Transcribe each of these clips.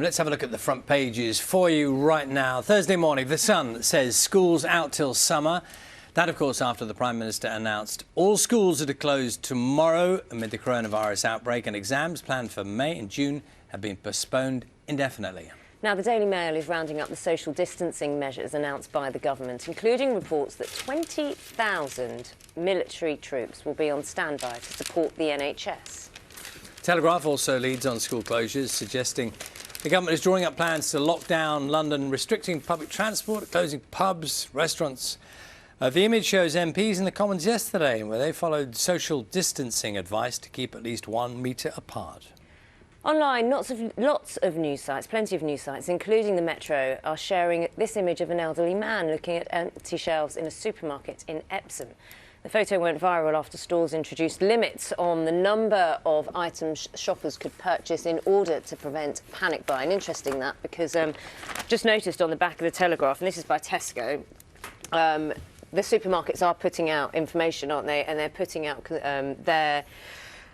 Let's have a look at the front pages for you right now. Thursday morning, The Sun says schools out till summer. That, of course, after the Prime Minister announced all schools are to close tomorrow amid the coronavirus outbreak, and exams planned for May and June have been postponed indefinitely. Now, the Daily Mail is rounding up the social distancing measures announced by the government, including reports that 20,000 military troops will be on standby to support the NHS. Telegraph also leads on school closures, suggesting the government is drawing up plans to lock down London, restricting public transport, closing pubs, restaurants. The image shows MPs in the Commons yesterday, where they followed social distancing advice to keep at least 1 metre apart. Online, lots of news sites, plenty of news sites, including the Metro, are sharing this image of an elderly man looking at empty shelves in a supermarket in Epsom. The photo went viral after stores introduced limits on the number of items shoppers could purchase in order to prevent panic buying. Interesting that, because just noticed on the back of the Telegraph, and this is by Tesco, the supermarkets are putting out information, aren't they? And they're putting out their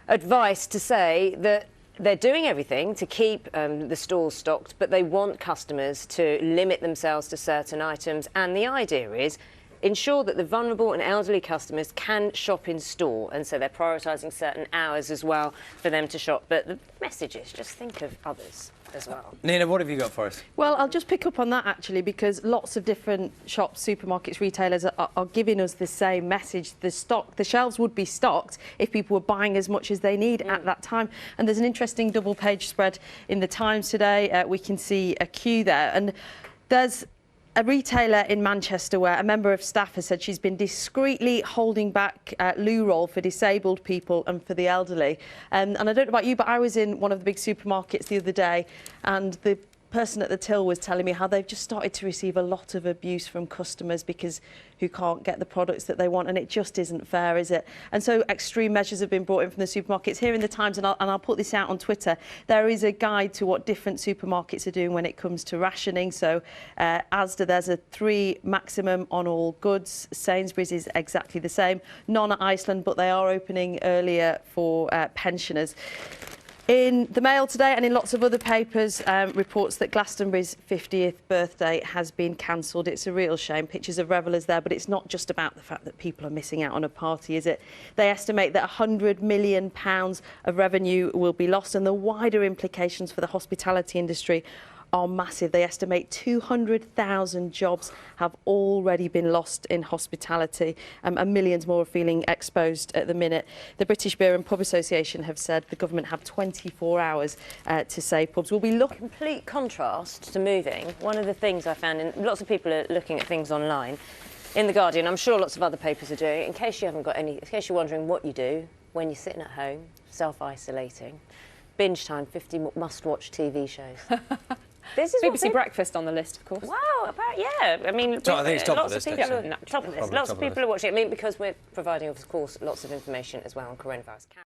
advice to say that they're doing everything to keep the stores stocked, but they want customers to limit themselves to certain items. And the idea is ensure that the vulnerable and elderly customers can shop in store. And so they're prioritising certain hours as well for them to shop. But the message is just think of others as well. Nina, what have you got for us? Well, I'll just pick up on that, actually, because lots of different shops, supermarkets, retailers are giving us the same message. The shelves would be stocked if people were buying as much as they need at that time. And there's an interesting double-page spread in the Times today. We can see a queue there. And there's a retailer in Manchester where a member of staff has said she's been discreetly holding back loo roll for disabled people and for the elderly. And I don't know about you, but I was in one of the big supermarkets the other day, and the person at the till was telling me how they've just started to receive a lot of abuse from customers because who can't get the products that they want, and it just isn't fair, is it? And so extreme measures have been brought in from the supermarkets. Here in the Times, and I'll put this out on Twitter, there is a guide to what different supermarkets are doing when it comes to rationing. So Asda, there's a 3 maximum on all goods. Sainsbury's is exactly the same. None at Iceland, but they are opening earlier for pensioners. In the Mail today and in lots of other papers, reports that Glastonbury's 50th birthday has been cancelled. It's a real shame. Pictures of revellers there, but it's not just about the fact that people are missing out on a party, is it? They estimate that £100 million of revenue will be lost, and the wider implications for the hospitality industry are massive. They estimate 200,000 jobs have already been lost in hospitality, and millions more are feeling exposed at the minute. The British Beer and Pub Association have said the government have 24 hours to save pubs. We'll be looking. Complete contrast to moving. One of the things I found, and lots of people are looking at things online, in The Guardian, I'm sure lots of other papers are doing it, in case you haven't got any, in case you're wondering what you do when you're sitting at home, self-isolating, binge time, 50 must-watch TV shows. This is BBC Breakfast on the list, of course. Wow, yeah. I mean, So I think it's top of the list. Top of the list. Lots of people are watching it. I mean, because we're providing, of course, lots of information as well on coronavirus.